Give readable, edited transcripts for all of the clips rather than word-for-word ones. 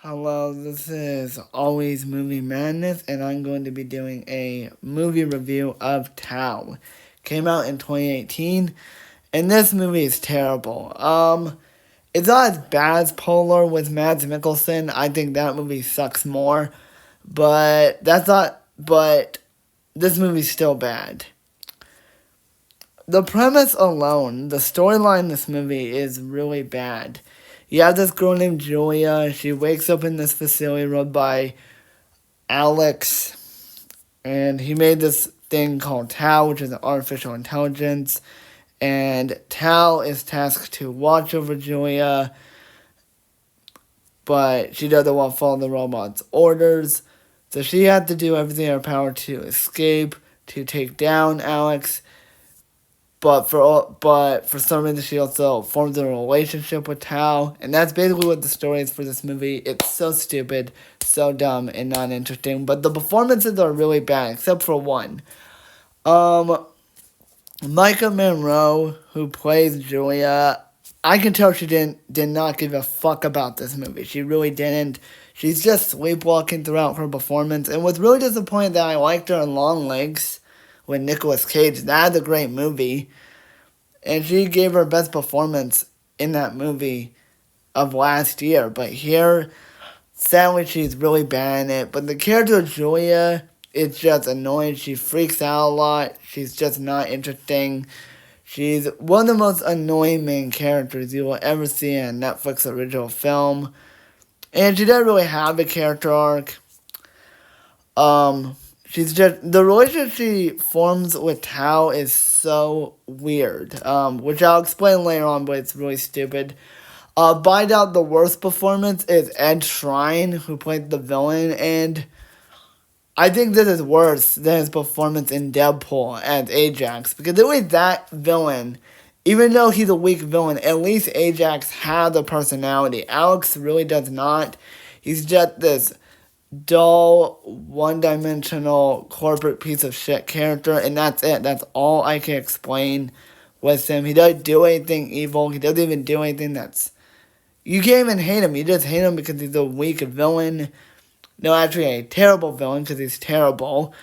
Hello, this is Always Movie Madness, and I'm going to be doing a movie review of Tao. Came out in 2018, and this movie is terrible. It's not as bad as Polar with Mads Mikkelsen. I think that movie sucks more, but that's not. But this movie's still bad. The premise alone, the storyline in this movie is really bad. You have this girl named Julia. She wakes up in this facility run by Alex, and he made this thing called Tao, which is an artificial intelligence. And Tao is tasked to watch over Julia, but she doesn't want to follow the robot's orders. So she had to do everything in her power to escape, to take down Alex. But for some reason she also forms a relationship with Tao, and that's basically what the story is for this movie. It's so stupid, so dumb, and not interesting. But the performances are really bad, except for one. Um, Micah Monroe, who plays Julia, I can tell she did not give a fuck about this movie. She really didn't. She's just sleepwalking throughout her performance, and was really disappointed that I liked her in Long Legs with Nicolas Cage. That's a great movie. And she gave her best performance in that movie of last year. But here, sadly, she's really bad in it. But the character of Julia is just annoying. She freaks out a lot. She's just not interesting. She's one of the most annoying main characters you will ever see in a Netflix original film. And she doesn't really have a character arc. She's just, the relationship she forms with Tao is so weird, which I'll explain later on, but it's really stupid. By doubt, the worst performance is Ed Shrine, who played the villain, and I think this is worse than his performance in Deadpool as Ajax, because the way that villain, even though he's a weak villain, at least Ajax has a personality. Alex really does not. He's just this dull, one-dimensional corporate piece of shit character, and that's it. That's all I can explain with him. He doesn't do anything evil. He doesn't even do anything that's... You can't even hate him. You just hate him because he's a weak villain. No, actually a terrible villain because he's terrible.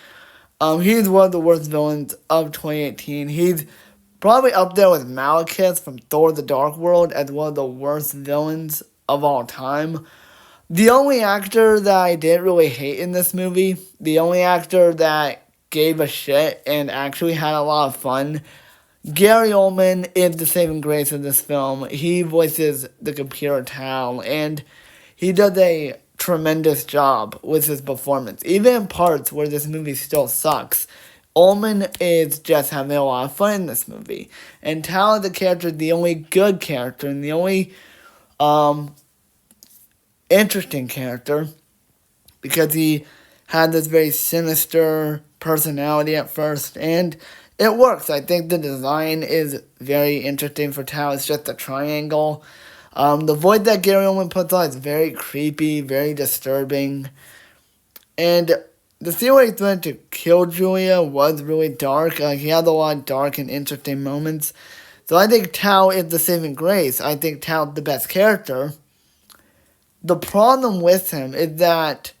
He's one of the worst villains of 2018. He's probably up there with Malekith from Thor: The Dark World as one of the worst villains of all time. The only actor that I didn't really hate in this movie, the only actor that gave a shit and actually had a lot of fun, Gary Oldman is the saving grace of this film. He voices the computer Tao, and he does a tremendous job with his performance. Even in parts where this movie still sucks, Oldman is just having a lot of fun in this movie. And Tao, the character, is the only good character, and the only, interesting character, because he had this very sinister personality at first, and it works. I think the design is very interesting for Tao. It's just a triangle. The voice that Gary Oldman puts on is very creepy, very disturbing, and the scene where he threatened to kill Julia was really dark. He had a lot of dark and interesting moments. So I think Tao is the saving grace. I think Tao's the best character. The problem with him is that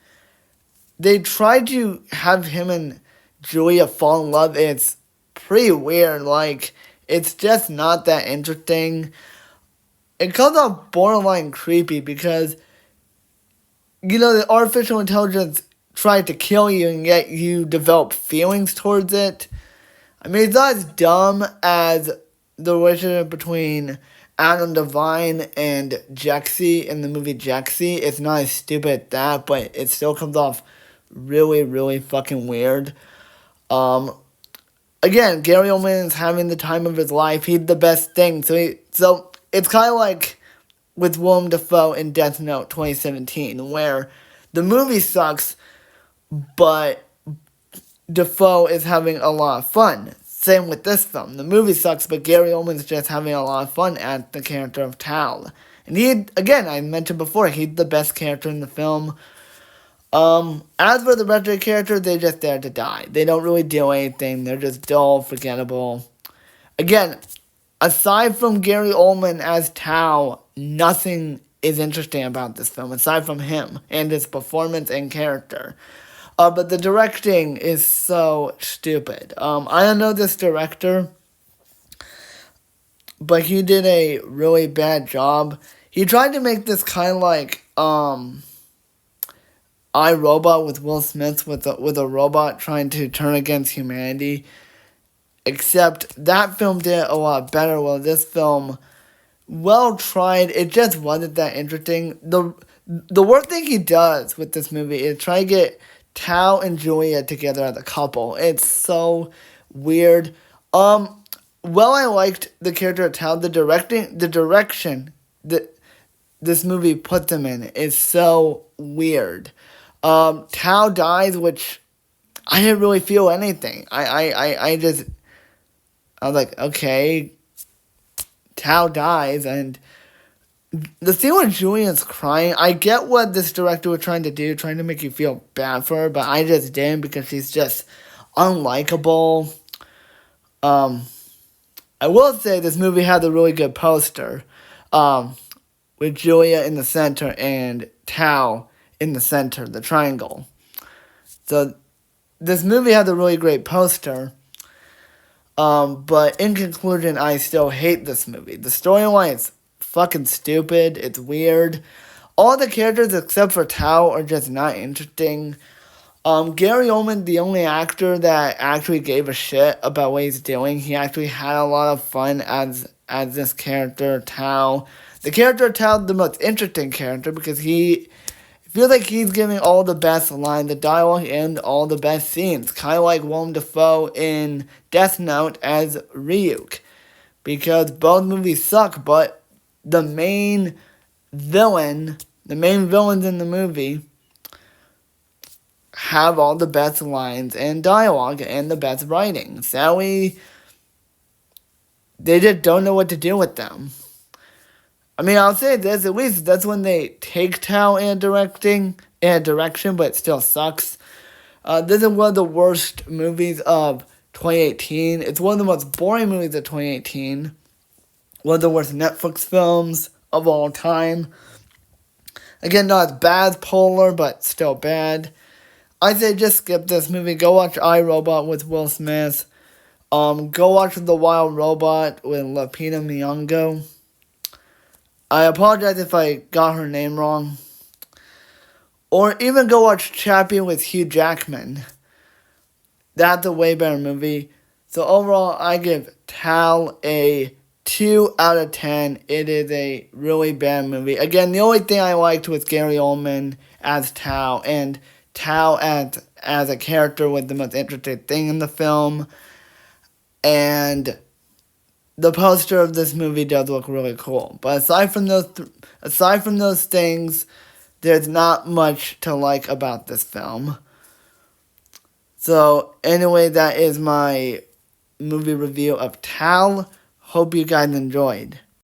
they tried to have him and Julia fall in love. It's pretty weird. It's just not that interesting. It comes off borderline creepy because, the artificial intelligence tried to kill you and yet you develop feelings towards it. I mean, it's not as dumb as the relationship between Adam Devine and Jexy in the movie Jexy. It's not as stupid as that, but it still comes off really, really fucking weird. Again, Gary Oldman is having the time of his life. He's the best thing. So it's kind of like with Willem Dafoe in Death Note 2017, where the movie sucks, but Dafoe is having a lot of fun. Same with this film. The movie sucks, but Gary Oldman's just having a lot of fun as the character of Tao. And again, I mentioned before, he's the best character in the film. As for the rest of the characters, they're just there to die. They don't really do anything. They're just dull, forgettable. Again, aside from Gary Oldman as Tao, nothing is interesting about this film, aside from him and his performance and character. But the directing is so stupid. I don't know this director, but he did a really bad job. He tried to make this kind of like I, Robot with Will Smith with a robot trying to turn against humanity. Except that film did a lot better. Well, this film, well tried. It just wasn't that interesting. The worst thing he does with this movie is try to get Tao and Julia together as a couple. It's so weird. Well, I liked the character of Tao. The direction that this movie put them in is so weird. Tao dies, which I didn't really feel anything. I was like, okay, Tao dies, and the scene where Julian's crying, I get what this director was trying to do, trying to make you feel bad for her, but I just didn't because she's just unlikable. I will say this movie had a really good poster, with Julia in the center and Tao in the center, the triangle. So this movie had a really great poster. But in conclusion, I still hate this movie. The storyline is fucking stupid. It's weird. All the characters except for Tao are just not interesting. Gary Oldman, the only actor that actually gave a shit about what he's doing, he actually had a lot of fun as this character, Tao. The character Tao, the most interesting character, because he feels like he's giving all the best lines, the dialogue, and all the best scenes. Kind of like Willem Dafoe in Death Note as Ryuk. Because both movies suck, but the main villains in the movie have all the best lines and dialogue and the best writing. Sadly, they just don't know what to do with them. I mean, I'll say this, at least that's when they take Tao in a direction, but it still sucks. This is one of the worst movies of 2018. It's one of the most boring movies of 2018. One of the worst Netflix films of all time. Again, not as bad as Polar, but still bad. I say just skip this movie. Go watch I, Robot with Will Smith. Go watch The Wild Robot with Lupita Nyong'o. I apologize if I got her name wrong. Or even go watch Chappie with Hugh Jackman. That's a way better movie. So overall, I give Tal a 2 out of 10. It is a really bad movie. Again, the only thing I liked was Gary Oldman as Tao, and Tao as a character was the most interesting thing in the film. And the poster of this movie does look really cool. But aside from those things, there's not much to like about this film. So anyway, that is my movie review of Tal. Hope you guys enjoyed.